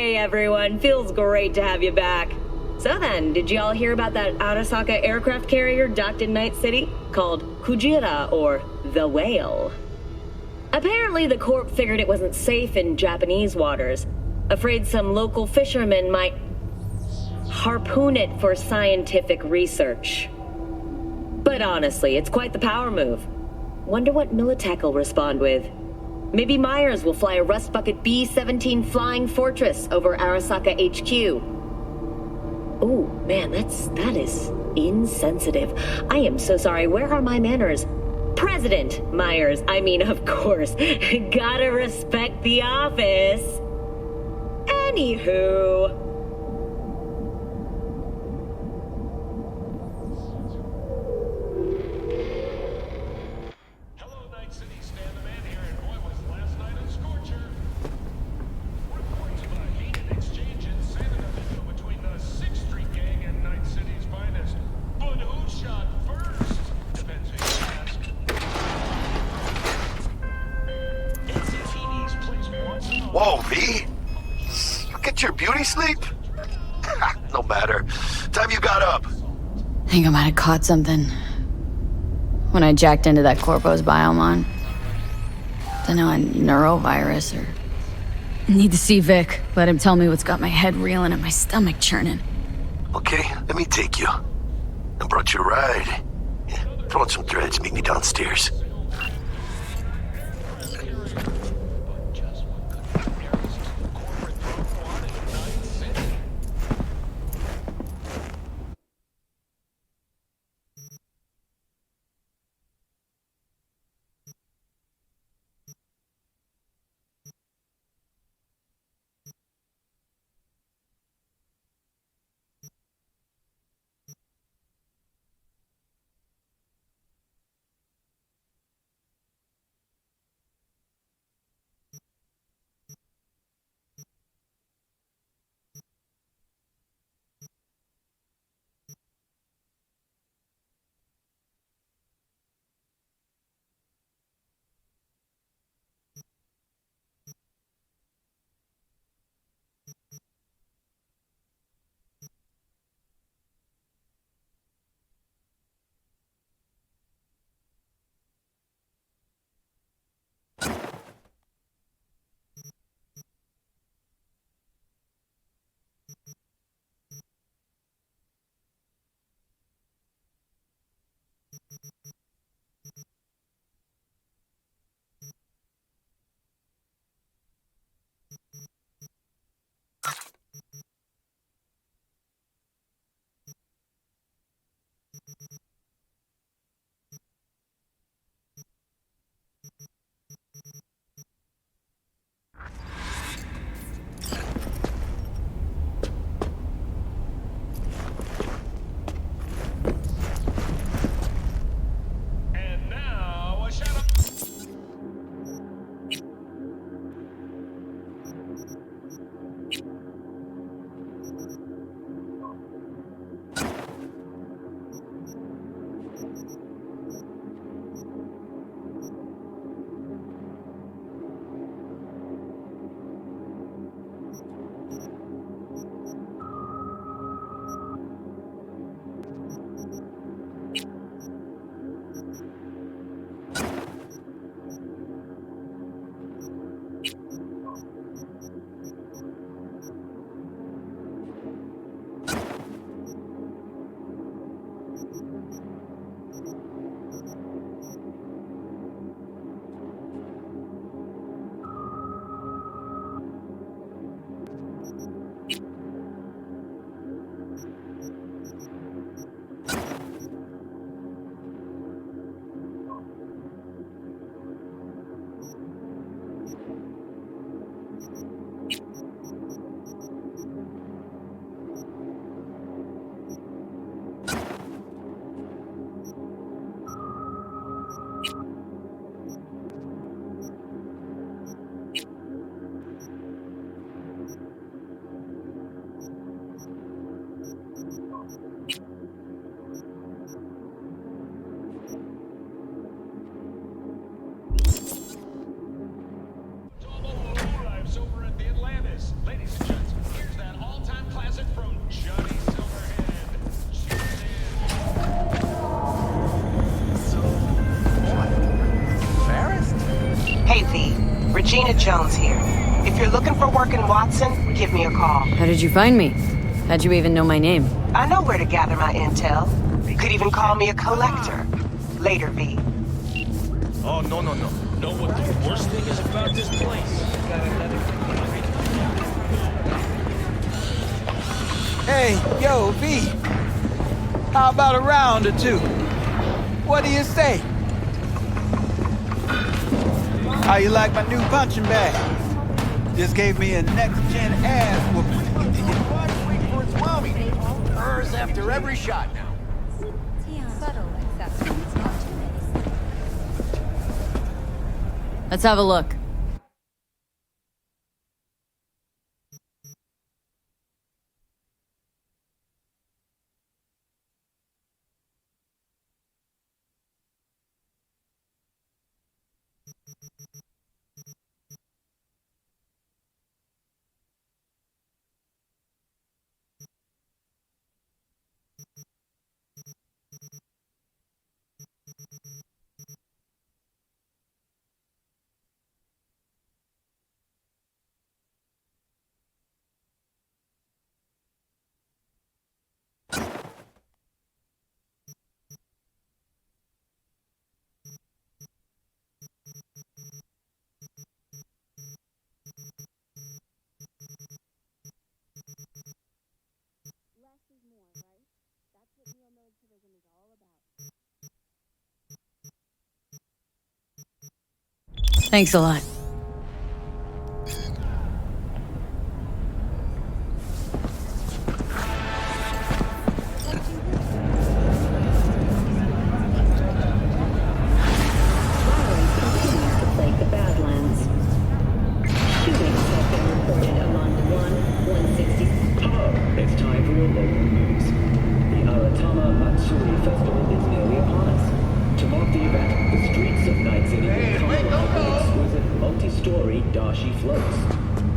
Hey everyone, feels great to have you back. So then, did y'all hear about that Arasaka aircraft carrier docked in Night City? Called Kujira, or the Whale. Apparently the Corp figured it wasn't safe in Japanese waters. Afraid some local fishermen might harpoon it for scientific research. But honestly, it's quite the power move. Wonder what Militech will respond with. Maybe Myers will fly a Rust Bucket B-17 Flying Fortress over Arasaka HQ. Ooh, man, that is insensitive. I am so sorry. Where are my manners? President Myers, I mean, of course. Gotta respect the office. Anywho. Hello, Night City. Stan the Man here, and boy, was last night a scorcher. Reports of a heated exchange in San Antonio between the 6th Street Gang and Night City's finest. But who shot first? Depends who you ask. NCTV's plays once in a Whoa, V? Look at your beauty sleep. No matter. Time you got up. I think I might have caught something when I jacked into that Corpo's biomon. Don't know, a neurovirus or... Need to see Vic. Let him tell me what's got my head reeling and my stomach churning. Okay, let me take you. I brought you a ride. Yeah, throw on some threads, meet me downstairs. Hey V, Regina Jones here. If you're looking for work in Watson, give me a call. How did you find me? How'd you even know my name? I know where to gather my intel. Could even call me a collector. Later, V. Oh, no. Know what the worst thing is about this place? Hey, yo, V. How about a round or two? What do you say? How you like my new punching bag? Just gave me a next-gen ass whooping. Hers after every shot now. Let's have a look. Thanks a lot. Like the Badlands. Shootings have been reported among 160. It's time for your local news. The Aratama Matsuri Festival is nearly upon us. To mark the event, the streets of Night City will come alive with exquisite multi-story dashi floats.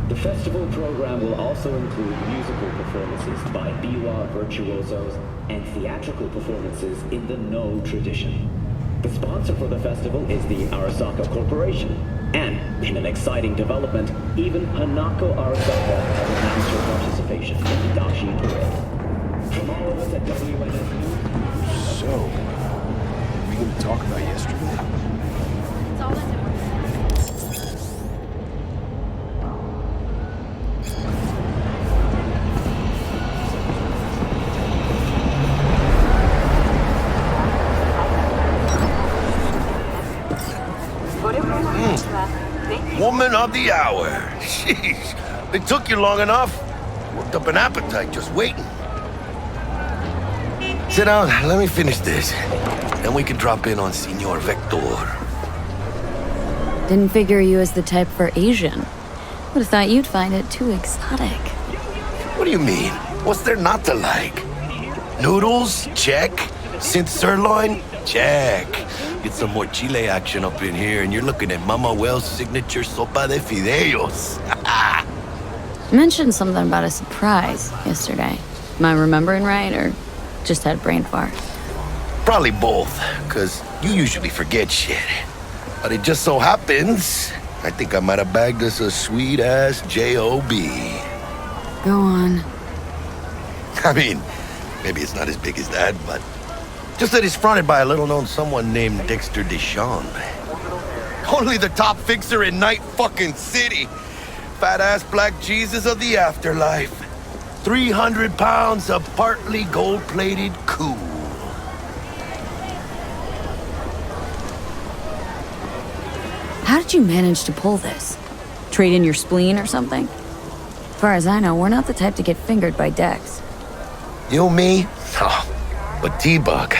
The festival program will also include musical performances by biwa virtuosos and theatrical performances in the No tradition. The sponsor for the festival is the Arasaka Corporation. And, in an exciting development, even Hanako Arasaka has announced her participation in the Dashi Parade. From all of us at WNS News... So, are we gonna talk about yesterday? It's all in there. Woman of the hour. Jeez, it took you long enough. Worked up an appetite just waiting. Sit down, let me finish this. Then we can drop in on Senor Vector. Didn't figure you as the type for Asian. Would have thought you'd find it too exotic. What do you mean? What's there not to like? Noodles? Check. Synth sirloin? Check. Get some more Chile action up in here, and you're looking at Mama Wells' signature sopa de fideos. You mentioned something about a surprise yesterday. Am I remembering right, or just had a brain fart? Probably both, because you usually forget shit. But it just so happens, I think I might have bagged us a sweet-ass J.O.B. Go on. I mean, maybe it's not as big as that, but just that it's fronted by a little-known someone named Dexter Deshawn. Only the top fixer in Night fucking City. Fat-ass black Jesus of the afterlife. 300 pounds of partly gold-plated cool. How did you manage to pull this? Trade in your spleen or something? As far as I know, we're not the type to get fingered by Dex. You, me? Oh, but T-Bug,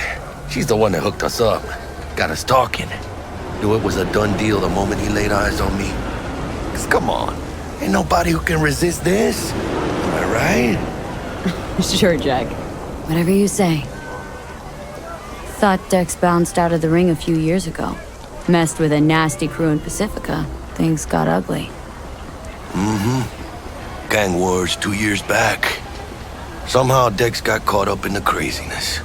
she's the one that hooked us up. Got us talking. Knew it was a done deal the moment he laid eyes on me. 'Cause come on, ain't nobody who can resist this. Am I right? Sure, Jack. Whatever you say. Thought Dex bounced out of the ring a few years ago. Messed with a nasty crew in Pacifica. Things got ugly. Gang wars 2 years back. Somehow Dex got caught up in the craziness.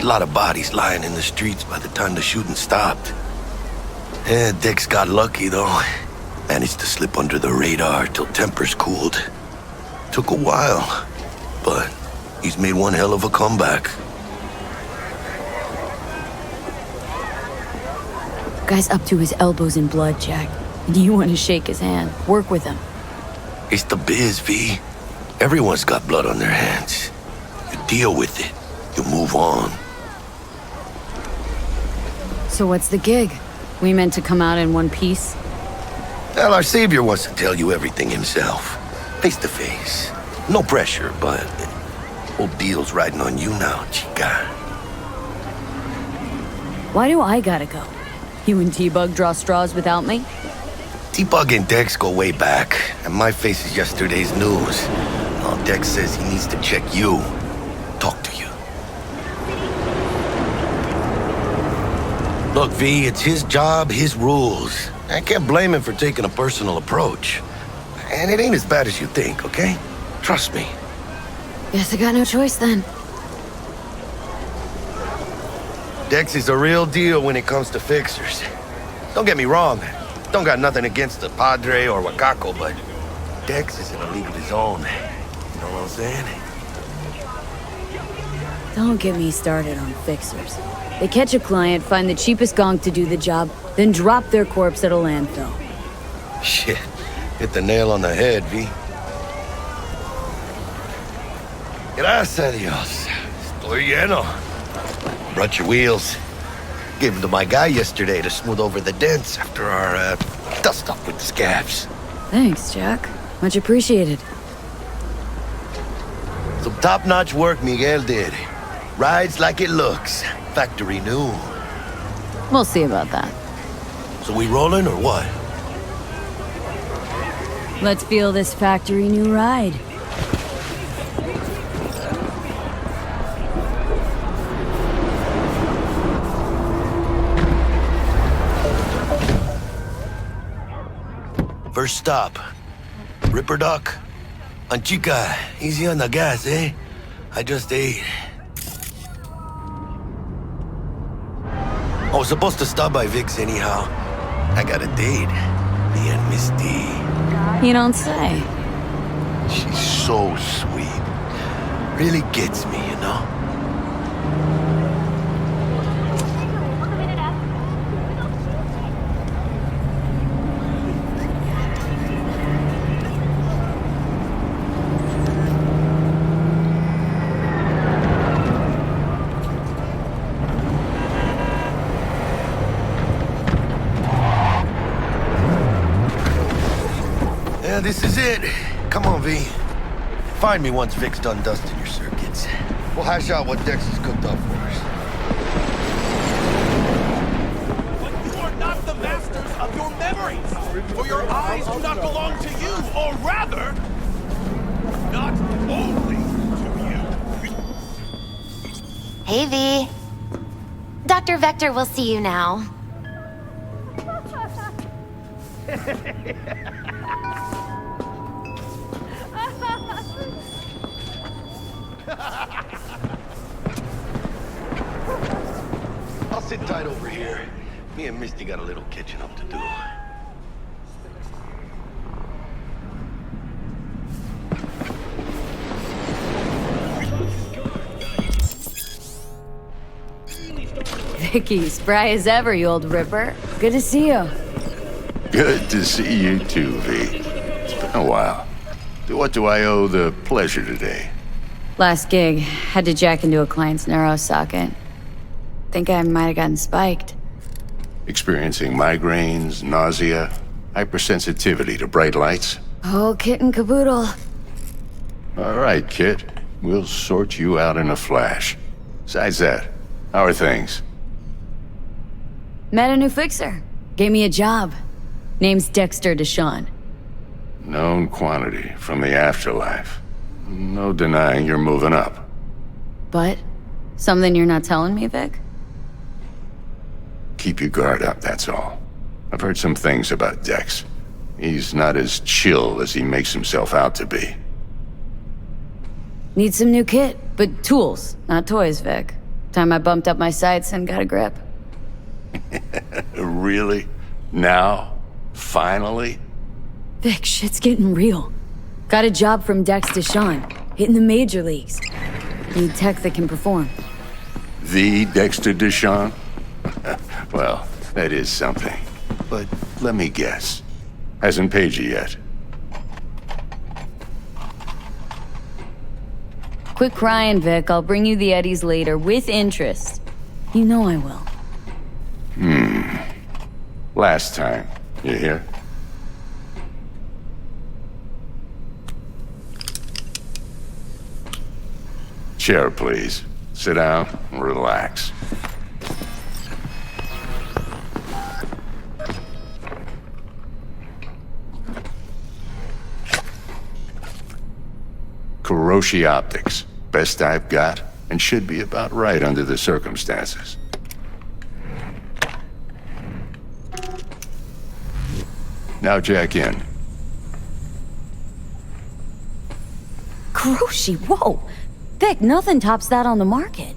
A lot of bodies lying in the streets by the time the shooting stopped. Yeah, Dex got lucky, though. Managed to slip under the radar till tempers cooled. Took a while, but he's made one hell of a comeback. Guy's up to his elbows in blood, Jack. And you want to shake his hand, work with him. It's the biz, V. Everyone's got blood on their hands. You deal with it. You move on. So what's the gig? We meant to come out in one piece? Well, our savior wants to tell you everything himself. Face to face. No pressure, but whole deal's riding on you now, chica. Why do I gotta go? You and T-Bug draw straws without me? T-Bug and Dex go way back, and my face is yesterday's news. Now Dex says he needs to check you. Talk to you. Look, V, it's his job, his rules. I can't blame him for taking a personal approach. And it ain't as bad as you think, okay? Trust me. Guess I got no choice then. Dex is a real deal when it comes to fixers. Don't get me wrong. Don't got nothing against the Padre or Wakako, but Dex is in a league of his own. You know what I'm saying? Don't get me started on fixers. They catch a client, find the cheapest gonk to do the job, then drop their corpse at a landfill. Shit. Hit the nail on the head, V. Gracias a Dios. Estoy lleno. Brought your wheels. Gave them to my guy yesterday to smooth over the dents after our dust up with the scabs. Thanks, Jack. Much appreciated. Some top-notch work Miguel did. Rides like it looks. Factory new. We'll see about that. So we rolling or what? Let's feel this factory new ride. First stop. Ripper Dock. And chica, easy on the gas, eh? I just ate. I was supposed to stop by Vic's anyhow. I got a date. Me and Misty. You don't say. She's so sweet. Really gets me, you know? Yeah, this is it. Come on, V. Find me once Vic's done dusting your circuits. We'll hash out what Dex has cooked up for us. But you are not the masters of your memories, for your eyes do not belong to you, or rather, not only to you. Hey, V. Dr. Vector will see you now. I'll sit tight over here. Me and Misty got a little catching up to do. Vicky, spry as ever, you old ripper. Good to see you. Good to see you too, V. It's been a while. What do I owe the pleasure today? Last gig, had to jack into a client's neuro socket. Think I might have gotten spiked. Experiencing migraines, nausea, hypersensitivity to bright lights? Oh, kit and caboodle. All right, Kit. We'll sort you out in a flash. Besides that, how are things? Met a new fixer. Gave me a job. Name's Dexter Deshawn. Known quantity from the afterlife. No denying you're moving up. But, something you're not telling me, Vic? Keep your guard up, that's all. I've heard some things about Dex. He's not as chill as he makes himself out to be. Need some new kit, but tools, not toys, Vic. Time I bumped up my sights and got a grip. Really? Now? Finally? Vic, shit's getting real. Got a job from Dex Deshawn, hitting the major leagues. Need tech that can perform. The Dexter Deshawn? Well, that is something. But let me guess. Hasn't paid you yet. Quit crying, Vic. I'll bring you the Eddies later, with interest. You know I will. Last time. You hear? Chair, please. Sit down and relax. Kuroshi Optics. Best I've got, and should be about right under the circumstances. Now jack in. Kuroshi, whoa! Vic, nothing tops that on the market.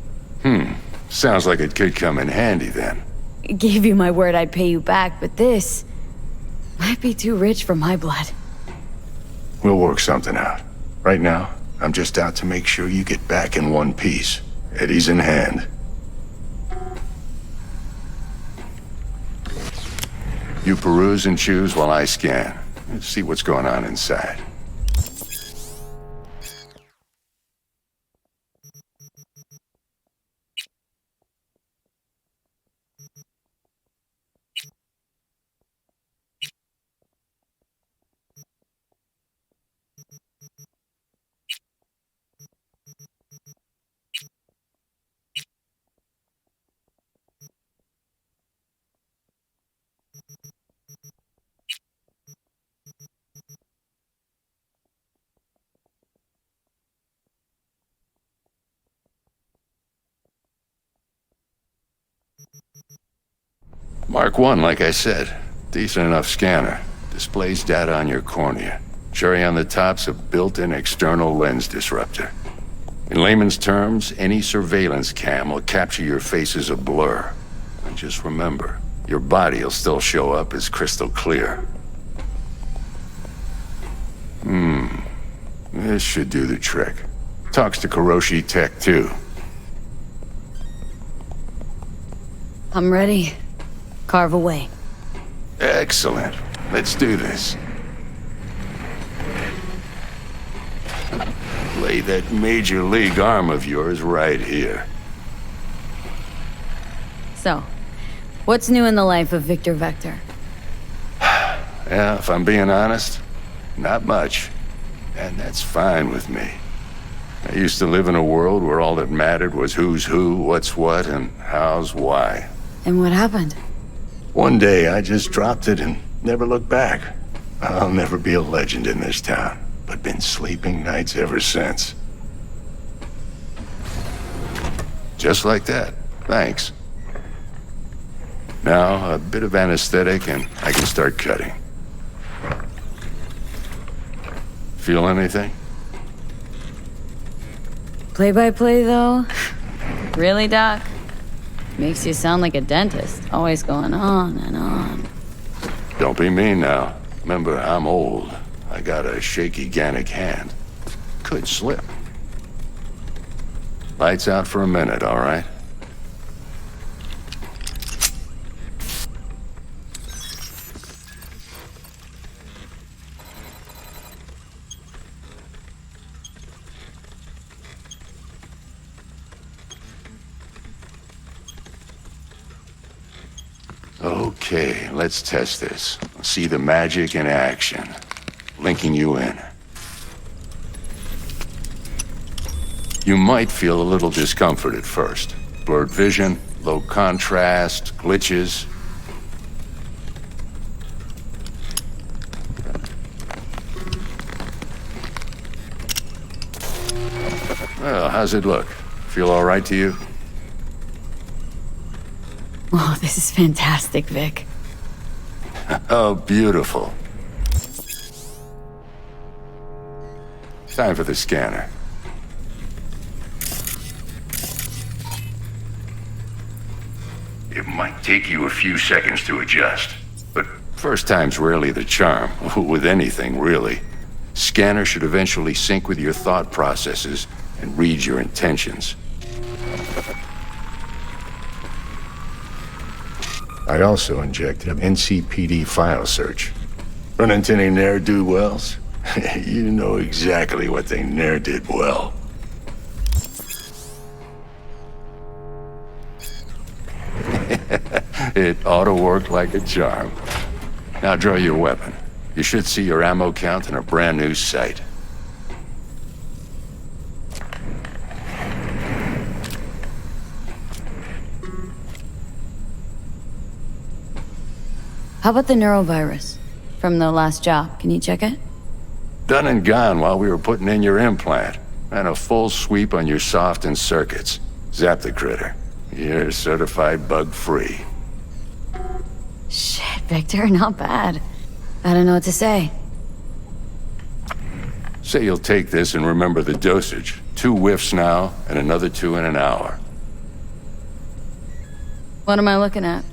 Sounds like it could come in handy then. Gave you my word I'd pay you back, but this might be too rich for my blood. We'll work something out. Right now, I'm just out to make sure you get back in one piece. Eddie's in hand. You peruse and choose while I scan. Let's see what's going on inside. Mark 1, like I said. Decent enough scanner. Displays data on your cornea. Cherry on the top's a built-in external lens disruptor. In layman's terms, any surveillance cam will capture your face as a blur. And just remember, your body will still show up as crystal clear. This should do the trick. Talks to Kuroshi Tech, too. I'm ready. Carve away. Excellent. Let's do this. Lay that major league arm of yours right here. So, what's new in the life of Victor Vector? Yeah, if I'm being honest, not much. And that's fine with me. I used to live in a world where all that mattered was who's who, what's what, and how's why. And what happened? One day, I just dropped it and never looked back. I'll never be a legend in this town, but been sleeping nights ever since. Just like that. Thanks. Now, a bit of anesthetic and I can start cutting. Feel anything? Play-by-play, though? Really, Doc? Makes you sound like a dentist, always going on and on. Don't be mean now. Remember, I'm old. I got a shaky Gannic hand. Could slip. Lights out for a minute, all right? Okay, let's test this. See the magic in action. Linking you in. You might feel a little discomfort at first. Blurred vision, low contrast, glitches. Well, how's it look? Feel all right to you? Oh, this is fantastic, Vic. Oh, beautiful. Time for the scanner. It might take you a few seconds to adjust, but First time's rarely the charm, with anything, really. Scanner should eventually sync with your thought processes and read your intentions. I also injected an NCPD file search. Run into any ne'er-do-wells? You know exactly what they ne'er did well. It ought to work like a charm. Now draw your weapon. You should see your ammo count in a brand new sight. How about the neurovirus from the last job? Can you check it? Done and gone while we were putting in your implant. And a full sweep on your soft and circuits. Zap the critter. You're certified bug-free. Shit, Victor, not bad. I don't know what to say. Say you'll take this and remember the dosage. 2 whiffs now, and another 2 in an hour. What am I looking at?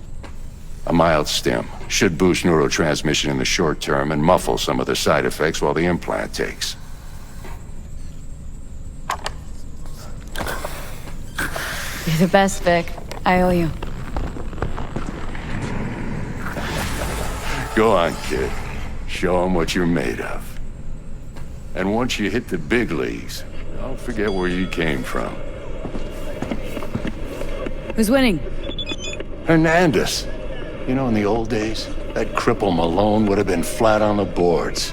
A mild stim. Should boost neurotransmission in the short term and muffle some of the side effects while the implant takes. You're the best, Vic. I owe you. Go on, kid. Show 'em what you're made of. And once you hit the big leagues, don't forget where you came from. Who's winning? Hernandez. You know, in the old days, that cripple Malone would have been flat on the boards.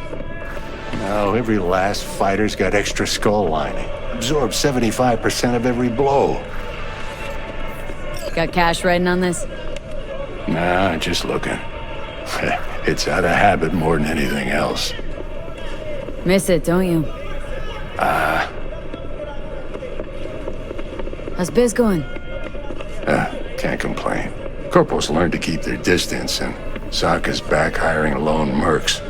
Now, every last fighter's got extra skull lining. Absorbs 75% of every blow. Got cash writing on this? Nah, just looking. It's out of habit more than anything else. Miss it, don't you? How's biz going? Can't complain. Corporals learn to keep their distance, and Sokka's back hiring lone mercs.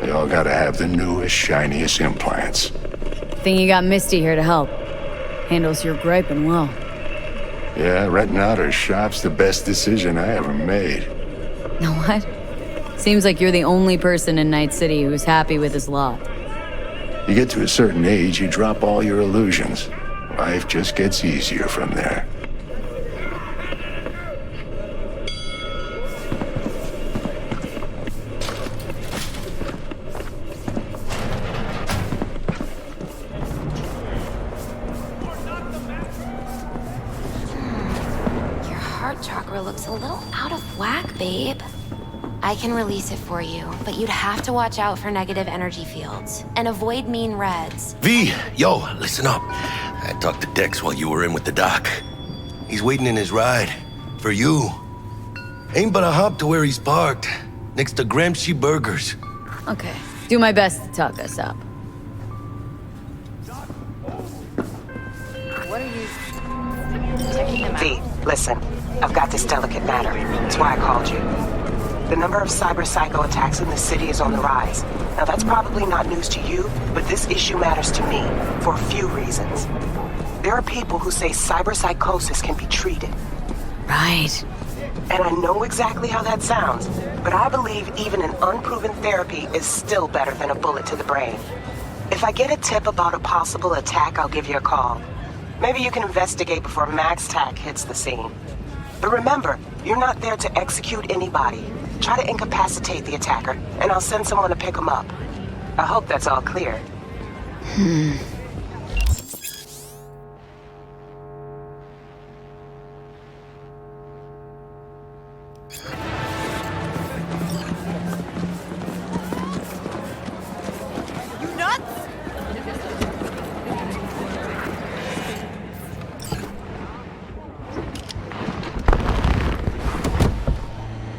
They all gotta have the newest, shiniest implants. Think you got Misty here to help. Handles your griping well. Yeah, renting out her shop's the best decision I ever made. Know what? Seems like you're the only person in Night City who's happy with his lot. You get to a certain age, you drop all your illusions. Life just gets easier from there. Your heart chakra looks a little out of whack, babe. I can release it for you, but you'd have to watch out for negative energy fields and avoid mean reds. V, yo, listen up. I talked to Dex while you were in with the doc. He's waiting in his ride. For you. Ain't but a hop to where he's parked. Next to Gramsci Burgers. Okay. Do my best to talk us up. What are you... checking them out? V, listen. I've got this delicate matter. That's why I called you. The number of cyber-psycho attacks in the city is on the rise. Now, that's probably not news to you, but this issue matters to me for a few reasons. There are people who say cyberpsychosis can be treated. Right. And I know exactly how that sounds, but I believe even an unproven therapy is still better than a bullet to the brain. If I get a tip about a possible attack, I'll give you a call. Maybe you can investigate before Max Tack hits the scene. But remember, you're not there to execute anybody. Try to incapacitate the attacker, and I'll send someone to pick him up. I hope that's all clear.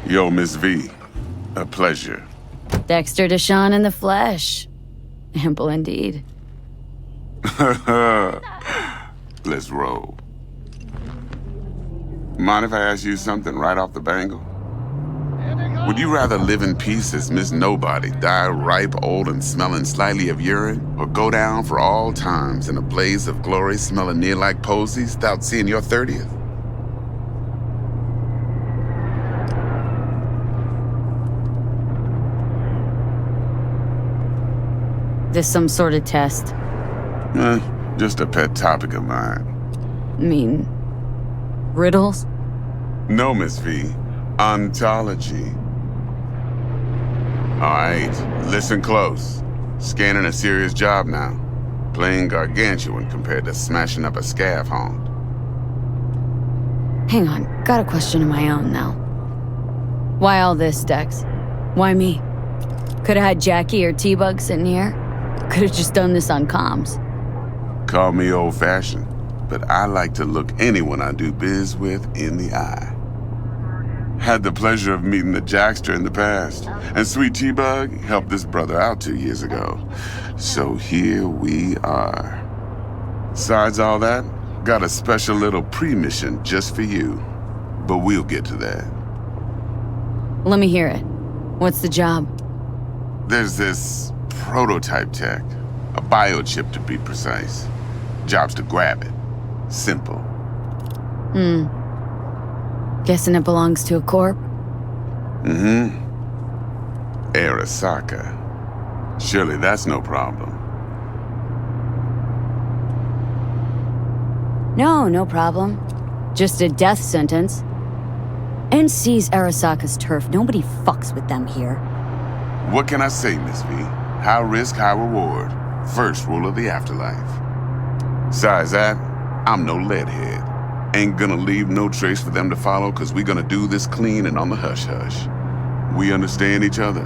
Yo, Miss V. A pleasure. Dexter Deshawn in the flesh. Ample indeed. Let's roll. Mind if I ask you something right off the bangle? Would you rather live in peace as Miss Nobody, die ripe, old, and smelling slightly of urine, or go down for all times in a blaze of glory smelling near like posies without seeing your 30th? This some sort of test? Just a pet topic of mine. Mean... riddles? No, Miss V. Ontology. Alright, listen close. Scanning a serious job now. Playing gargantuan compared to smashing up a scav haunt. Hang on, got a question of my own now. Why all this, Dex? Why me? Could've had Jackie or T-Bug sitting here. Could've just done this on comms. Call me old-fashioned, but I like to look anyone I do biz with in the eye. Had the pleasure of meeting the Jackster in the past, and Sweet T-Bug helped this brother out 2 years ago. So here we are. Besides all that, got a special little pre-mission just for you. But we'll get to that. Let me hear it. What's the job? There's this prototype tech. A biochip to be precise. Job's to grab it. Simple. Guessing it belongs to a corp? Arasaka. Surely that's no problem. No problem. Just a death sentence. NC's Arasaka's turf. Nobody fucks with them here. What can I say, Miss V? High risk, high reward. First rule of the afterlife. Besides that, I'm no leadhead. Ain't gonna leave no trace for them to follow, cause we gonna do this clean and on the hush-hush. We understand each other.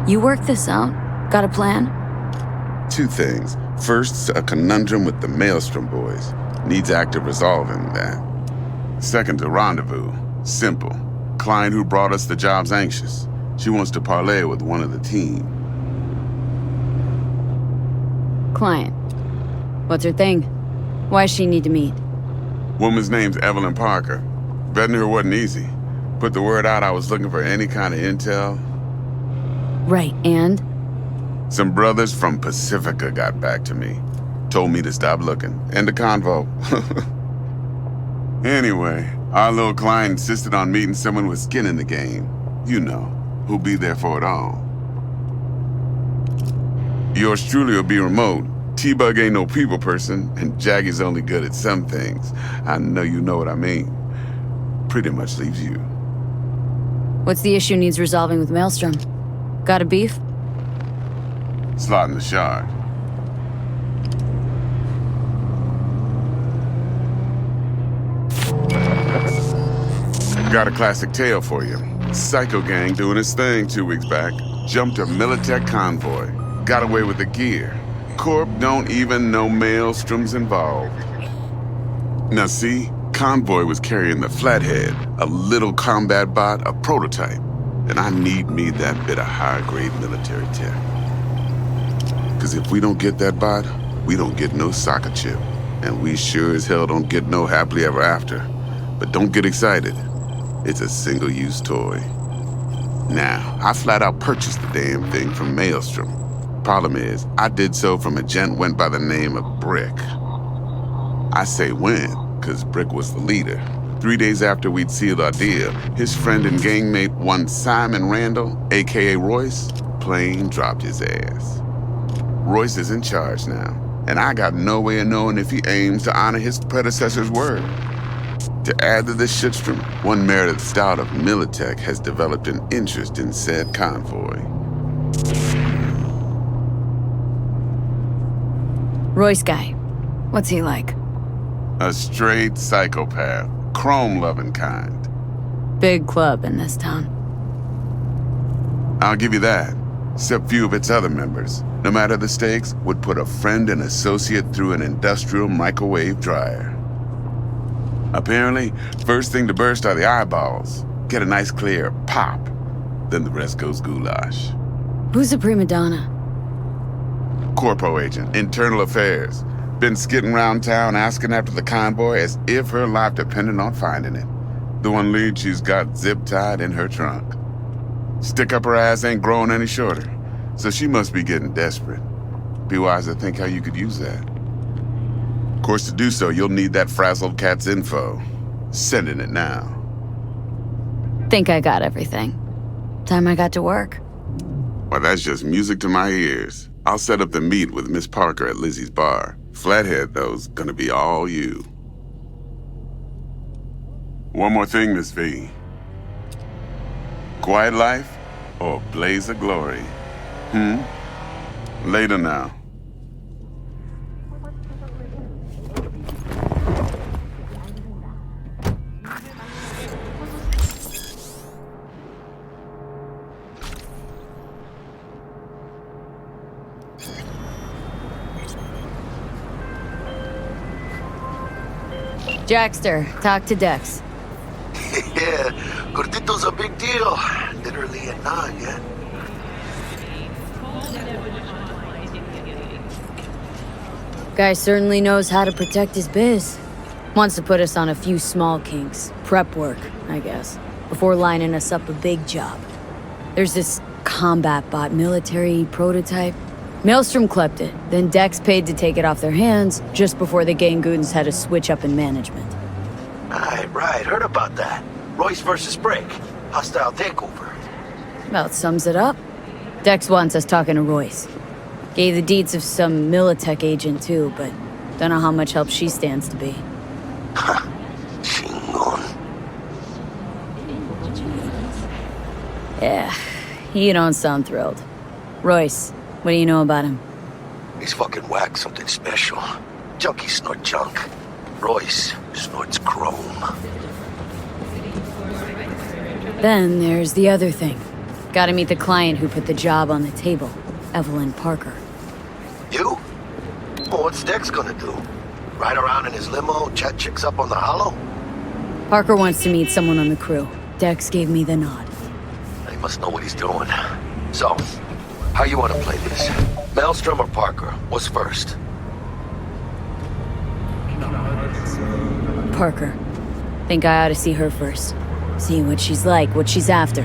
You work this out? Got a plan? 2 things. First, a conundrum with the Maelstrom boys. Needs active resolving that. Second, a rendezvous. Simple. Client who brought us the job's anxious. She wants to parlay with one of the team. Client. What's her thing? Why she need to meet? Woman's name's Evelyn Parker. Betting her wasn't easy. Put the word out I was looking for any kind of intel. Right, and? Some brothers from Pacifica got back to me. Told me to stop looking. End of convo. Anyway, our little client insisted on meeting someone with skin in the game. You know, who'll be there for it all. Yours truly will be remote. T-Bug ain't no people person, and Jaggy's only good at some things. I know you know what I mean. Pretty much leaves you. What's the issue needs resolving with Maelstrom? Got a beef? Slotting the shard. Got a classic tale for you. Psycho gang doing his thing 2 weeks back. Jumped a Militech convoy. Got away with the gear. Corp don't even know Maelstrom's involved. Now see, convoy was carrying the Flathead, a little combat bot, a prototype. And I need me that bit of high-grade military tech. Cause if we don't get that bot, we don't get no soccer chip. And we sure as hell don't get no happily ever after. But don't get excited. It's a single-use toy. Now, I flat out purchased the damn thing from Maelstrom. Problem is, I did so from a gent went by the name of Brick. I say when, cause Brick was the leader. 3 days after we'd sealed our deal, his friend and gangmate, one Simon Randall, aka Royce, plain dropped his ass. Royce is in charge now, and I got no way of knowing if he aims to honor his predecessor's word. To add to this shitstorm, one Meredith Stout of Militech has developed an interest in said convoy. Royce guy. What's he like? A straight psychopath, chrome-loving kind. Big club in this town. I'll give you that, except few of its other members, no matter the stakes, would put a friend and associate through an industrial microwave dryer. Apparently, first thing to burst are the eyeballs. Get a nice clear pop. Then the rest goes goulash. Who's a prima donna? Corpo agent, internal affairs. Been skidding around town asking after the convoy as if her life depended on finding it. The one lead she's got zip-tied in her trunk. Stick up her ass ain't growing any shorter, so she must be getting desperate. Be wise to think how you could use that. Of course, to do so, you'll need that frazzled cat's info. Sending it now. Think I got everything. Time I got to work. Well, that's just music to my ears. I'll set up the meet with Miss Parker at Lizzie's bar. Flathead, though's gonna be all you. One more thing, Miss V. Quiet life or blaze of glory? Later now. Jackster, talk to Dex. Yeah, Gordito's a big deal. Literally a nod, yeah? Guy certainly knows how to protect his biz. Wants to put us on a few small kinks. Prep work, I guess. Before lining us up a big job. There's this combat bot military prototype. Maelstrom clept it, then Dex paid to take it off their hands just before the Gangoons had a switch up in management. Right, heard about that. Royce versus Break. Hostile takeover. About sums it up. Dex wants us talking to Royce. Gave the deeds of some Militech agent too, but don't know how much help she stands to be. Chingon. Yeah, you don't sound thrilled. Royce, what do you know about him? He's fucking whack, something special. Junkies snort junk. Royce snorts chrome. Then there's the other thing. Gotta meet the client who put the job on the table, Evelyn Parker. You? Well, what's Dex gonna do? Ride around in his limo, chat chicks up on the hollow? Parker wants to meet someone on the crew. Dex gave me the nod. He must know what he's doing. So, how you want to play this? Maelstrom or Parker? What's first? Parker. Think I ought to see her first. See what she's like, what she's after.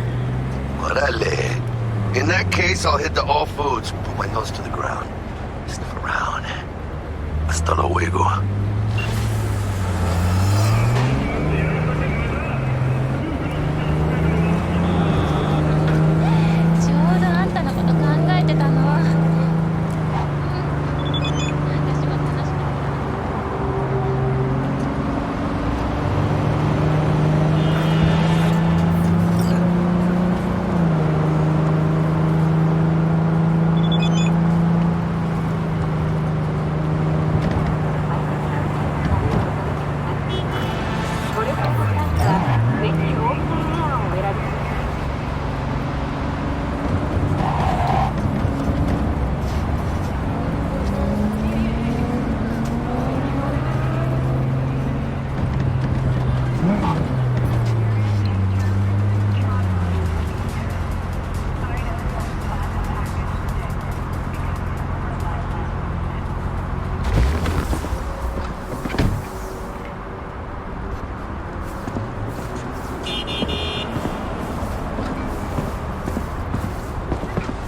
Orale. In that case, I'll hit the all foods, put my nose to the ground. Sniff around. Hasta luego.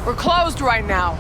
We're closed right now.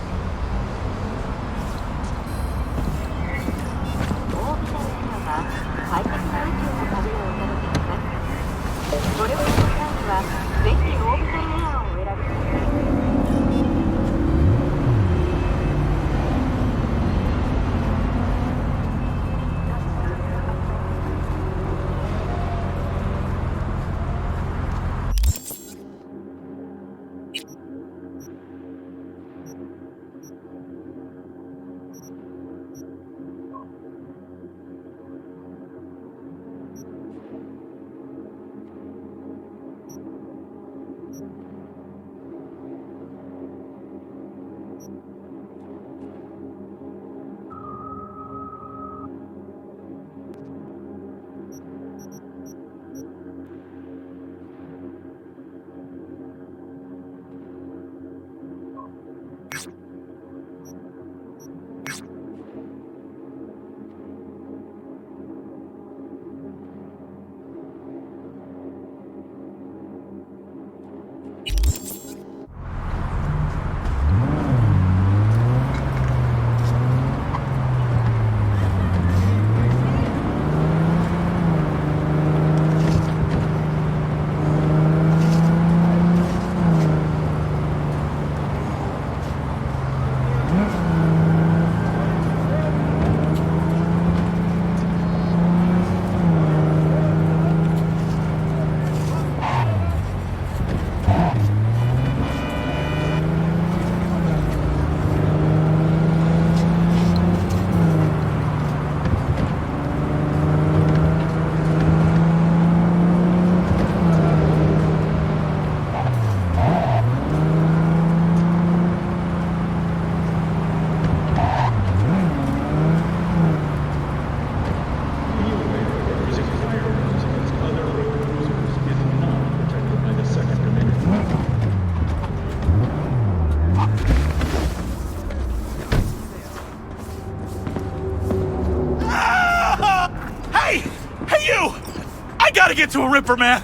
get to a Ripper, man.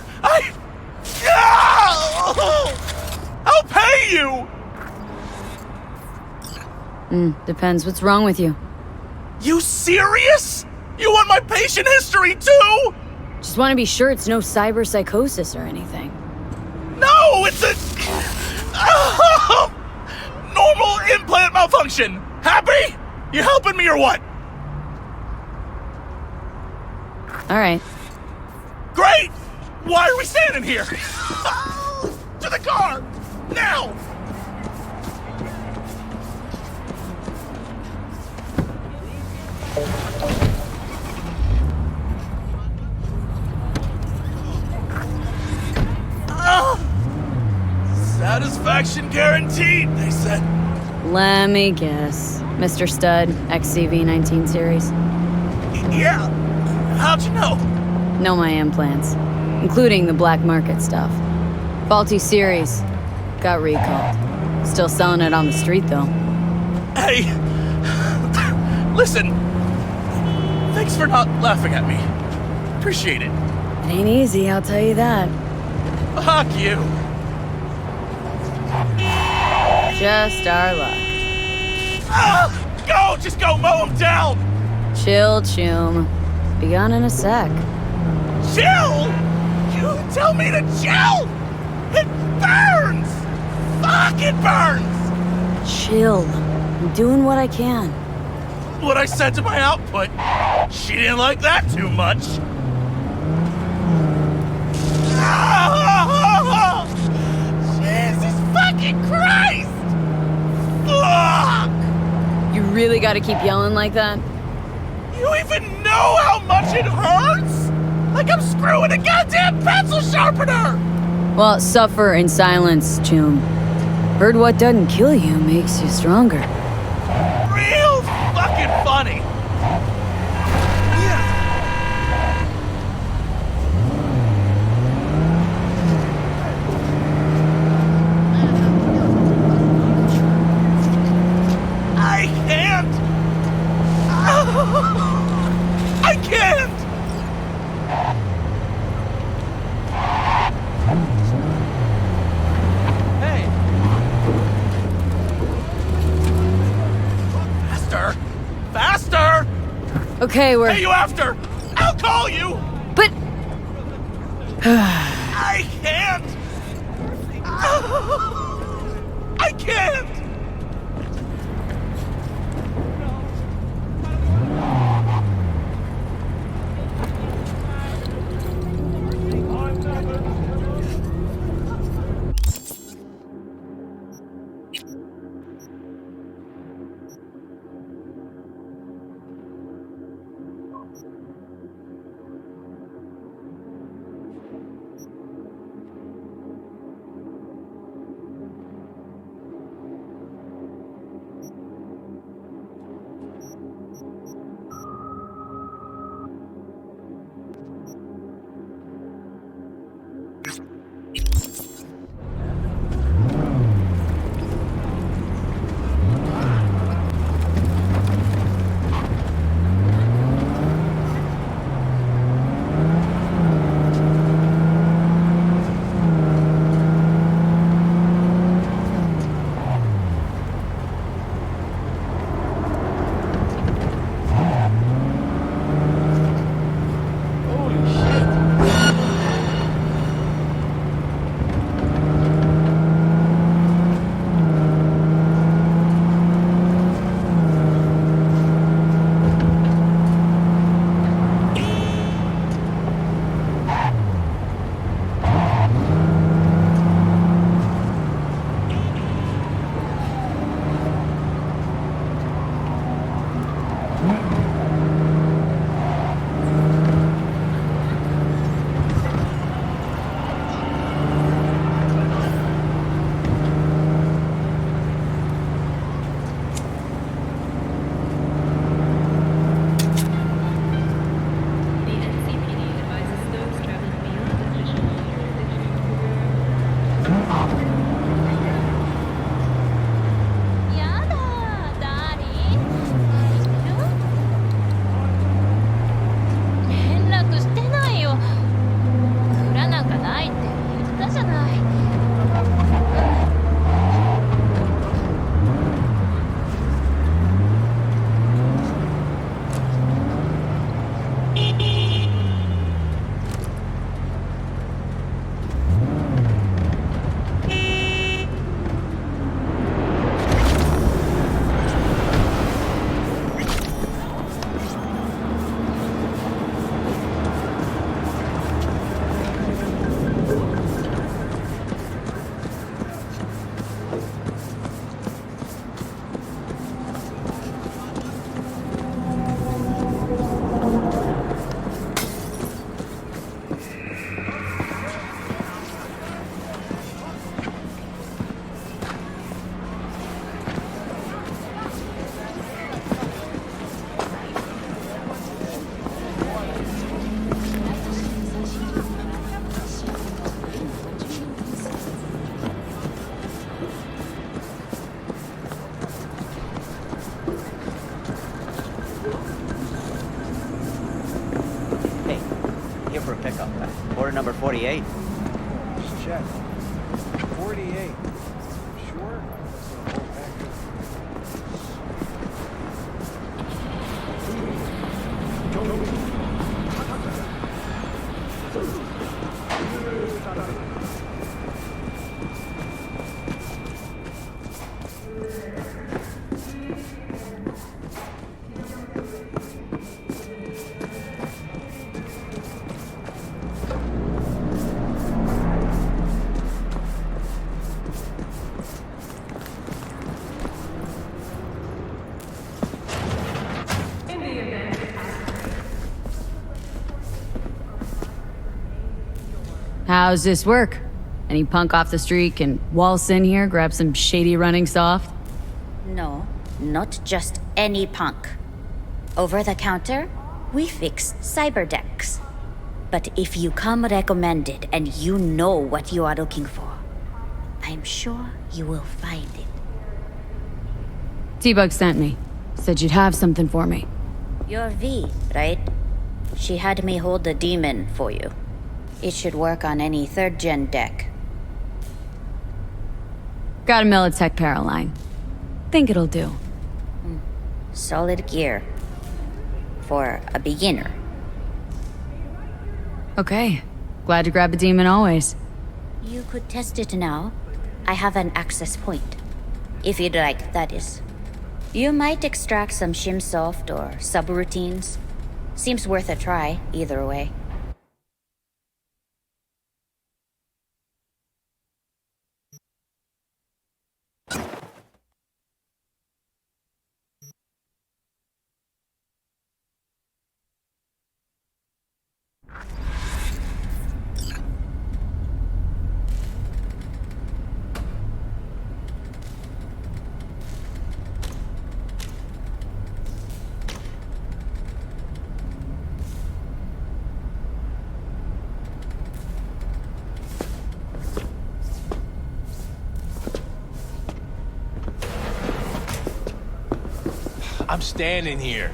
I'll pay you! Depends what's wrong with you. You serious? You want my patient history too? Just want to be sure it's no cyber psychosis or anything. No, it's a... normal implant malfunction. Happy? You helping me or what? All right. Great! Why are we standing here? To the car! Now! Satisfaction guaranteed, they said. Let me guess. Mr. Stud, XCV-19 series. Yeah. How'd you know? Know my implants, including the black market stuff. Faulty series. Got recalled. Still selling it on the street, though. Hey. Listen. Thanks for not laughing at me. Appreciate it. It ain't easy, I'll tell you that. Fuck you. Just our luck. Go! Just go mow him down! Chill, Chum. Be on in a sec. Chill? You tell me to chill? It burns! Fuck, it burns! Chill. I'm doing what I can. What I said to my output, she didn't like that too much. Jesus fucking Christ! Fuck! You really gotta keep yelling like that? You even know how much it hurts? Like I'm screwing a goddamn pencil sharpener! Well, suffer in silence, Chum. Heard what doesn't kill you makes you stronger. Real fucking funny. I can't. I can't. Hey. Faster. Faster. Okay, we're... Hey, you after? I'll call you. But... I can't. I can't. number 48. Let's check. 48. Sure? How's this work? Any punk off the street can waltz in here, grab some shady running soft? No, not just any punk. Over the counter, we fix cyber decks. But if you come recommended and you know what you are looking for, I'm sure you will find it. T-Bug sent me. Said you'd have something for me. You're V, right? She had me hold the demon for you. It should work on any 3rd gen deck. Got a Militech Paraline. Think it'll do. Solid gear. For a beginner. Okay. Glad to grab a demon always. You could test it now. I have an access point. If you'd like, that is. You might extract some shimsoft or subroutines. Seems worth a try, either way. I'm standing here.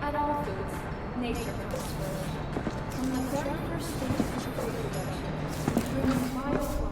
At all foods, nature comes first. From the very first stages of food production, we bring bioflow.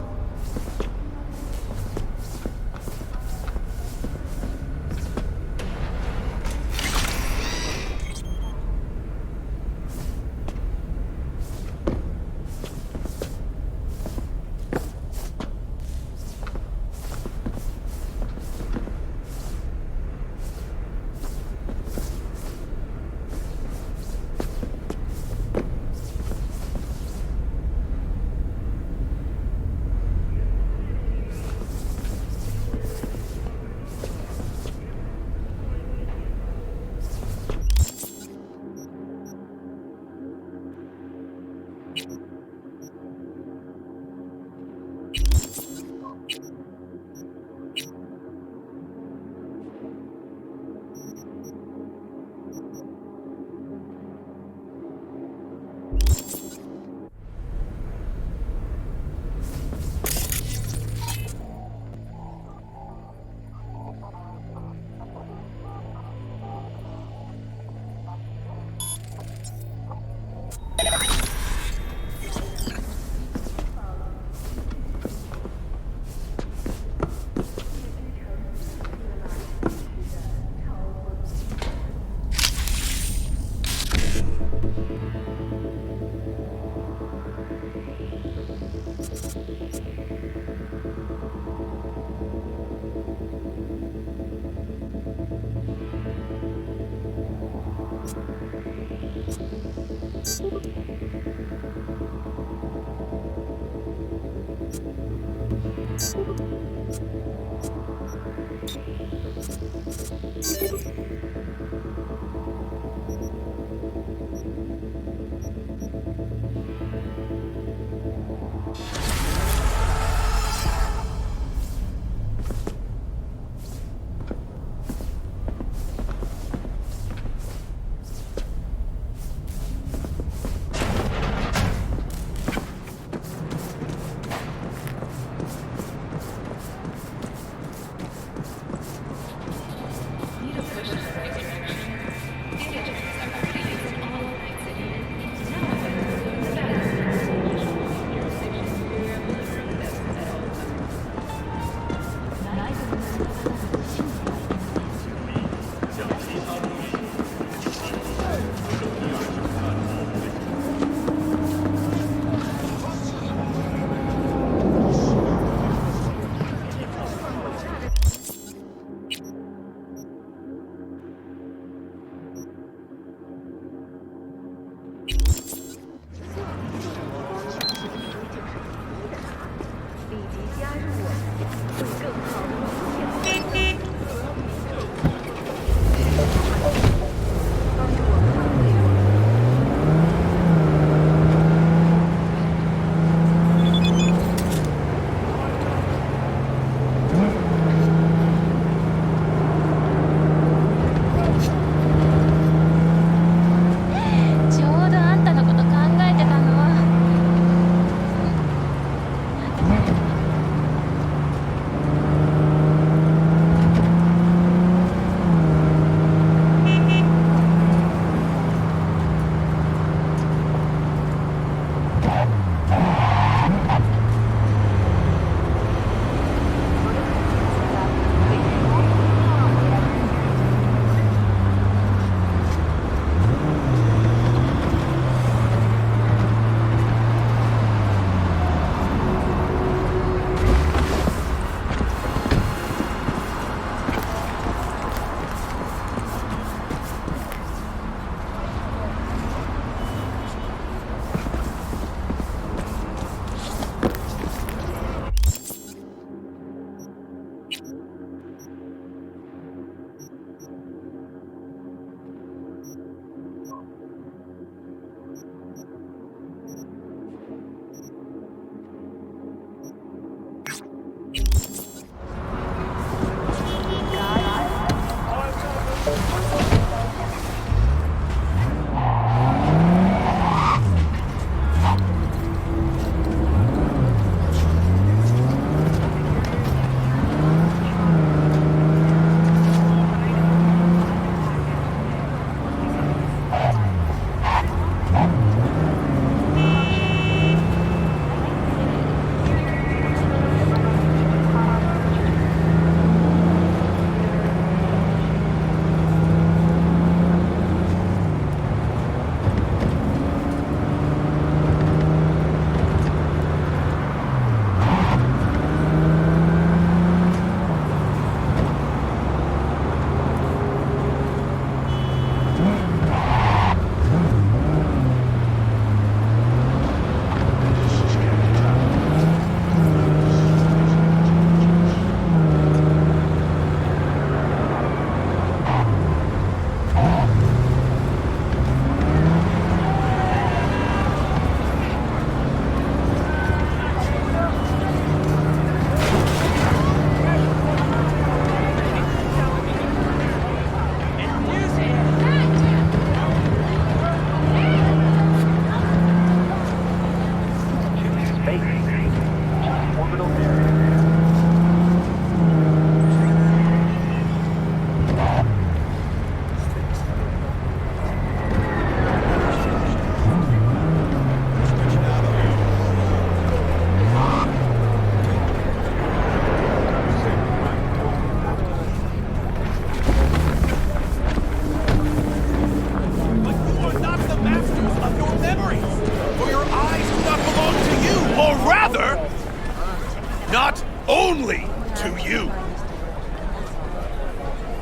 Not only to you.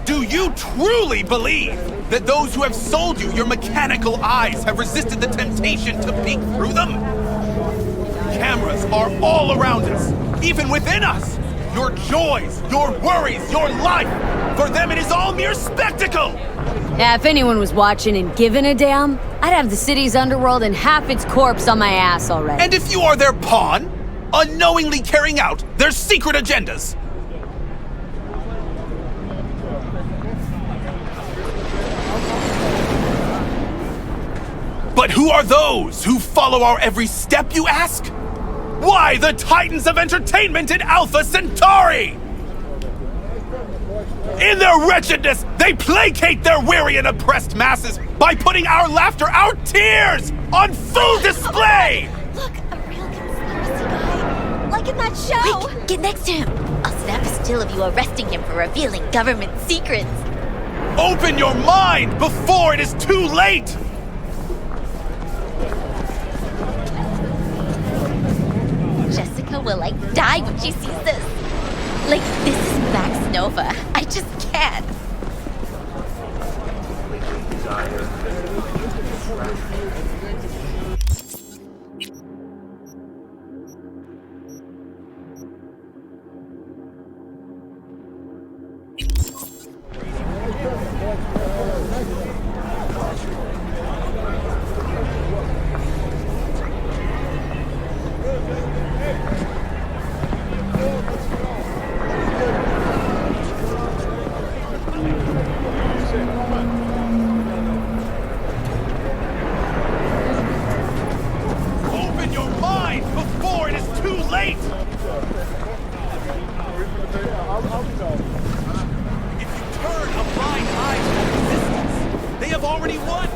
Do you truly believe that those who have sold you your mechanical eyes have resisted the temptation to peek through them? Cameras are all around us, even within us. Your joys, your worries, your life. For them, it is all mere spectacle. Yeah, if anyone was watching and giving a damn, I'd have the city's underworld and half its corpse on my ass already. And if you are their pawn, unknowingly carrying out their secret agendas. But who are those who follow our every step, you ask? Why, the titans of entertainment in Alpha Centauri! In their wretchedness, they placate their weary and oppressed masses by putting our laughter, our tears, on full display! Look, a real conspiracy guy. Like in that show! Quick, get next to him. I'll snap a still of you arresting him for revealing government secrets. Open your mind before it is too late! Jessica will, die when she sees this. This is Max Nova. I just can't. Open your mind before it is too late! If you turn a blind eye to their resistance, they have already won!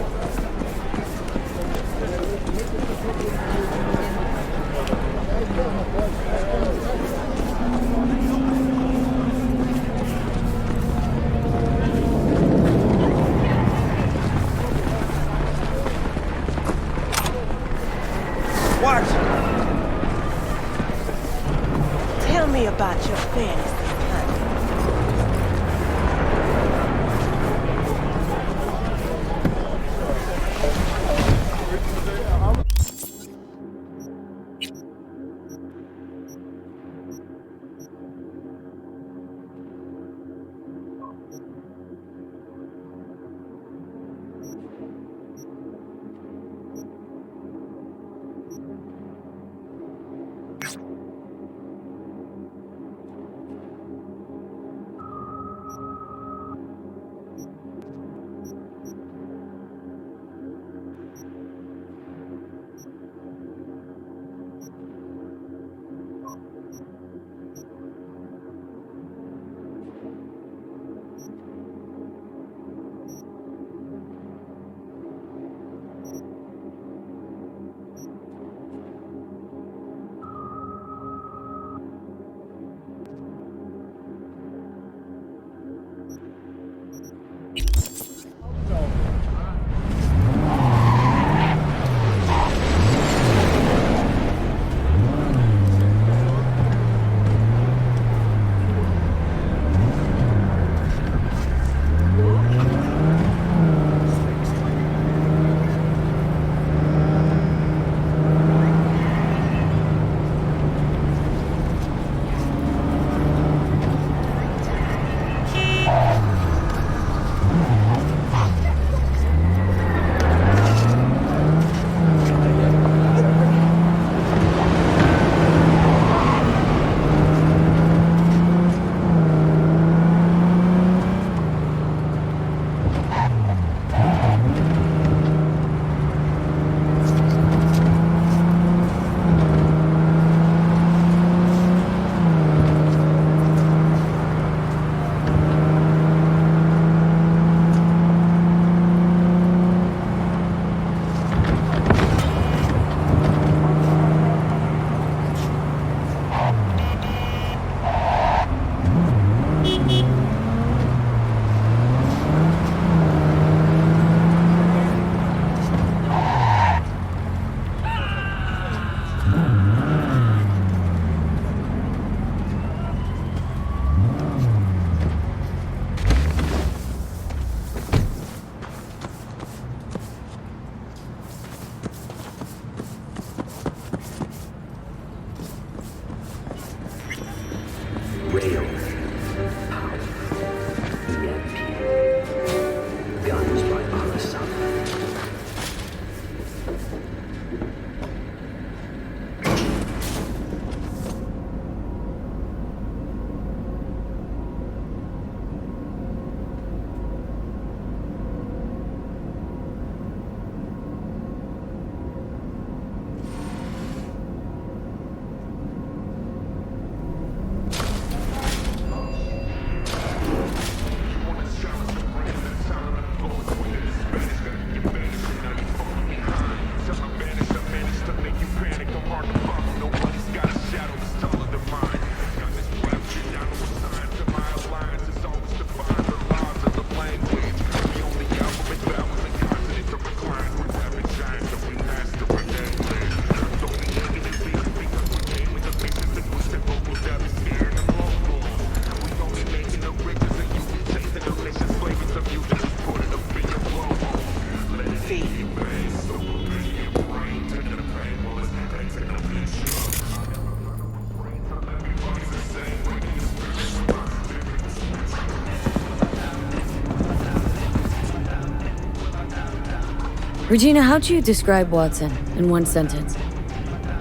Regina, how'd you describe Watson in one sentence?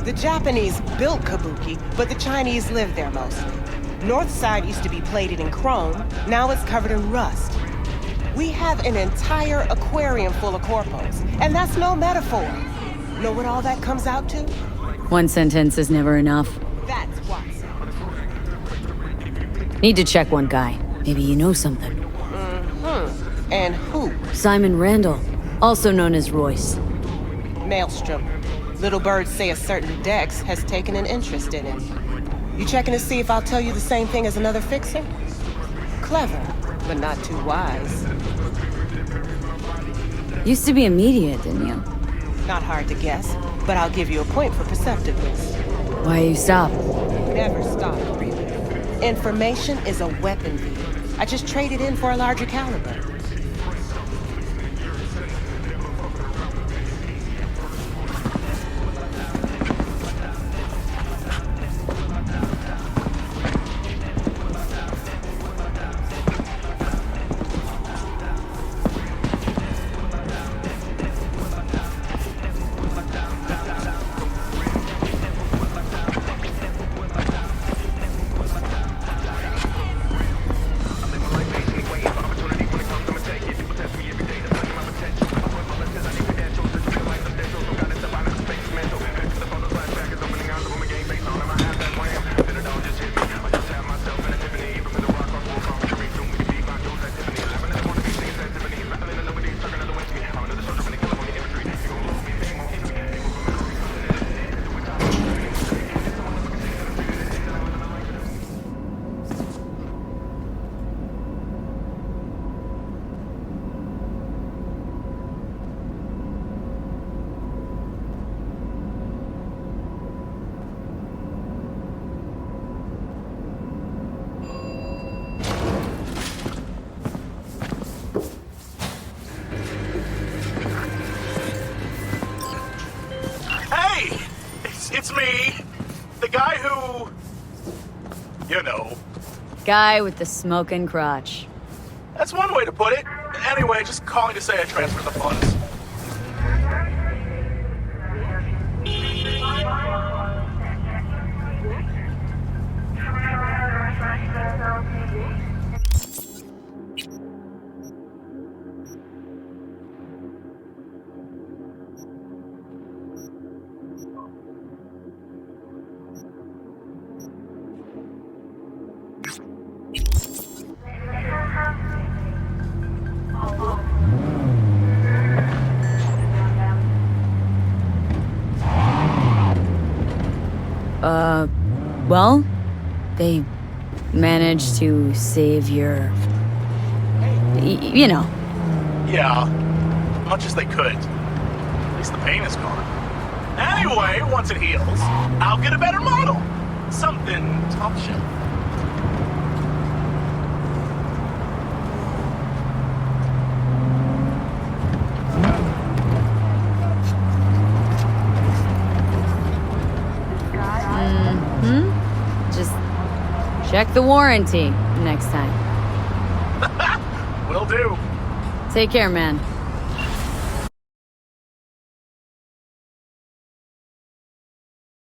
The Japanese built Kabuki, but the Chinese lived there mostly. North side used to be plated in chrome, now it's covered in rust. We have an entire aquarium full of corpos, and that's no metaphor. Know what all that comes out to? One sentence is never enough. That's Watson. Need to check one guy. Maybe you know something. Mm-hmm. And who? Simon Randall, also known as Royce. Maelstrom. Little birds say a certain Dex has taken an interest in him. You checking to see if I'll tell you the same thing as another fixer? Clever, but not too wise. Used to be immediate, didn't you? Not hard to guess, but I'll give you a point for perceptiveness. Why you stop? Never stop, really. Information is a weapon, V. I just traded in for a larger caliber. It's me. The guy who... You know. Guy with the smoking crotch. That's one way to put it. Anyway, just calling to say I transferred the funds. Well, they managed to save your... you know. Yeah, much as they could. At least the pain is gone. Anyway, once it heals, I'll get a better model. Something top shelf. Check the warranty next time. Will do. Take care, man.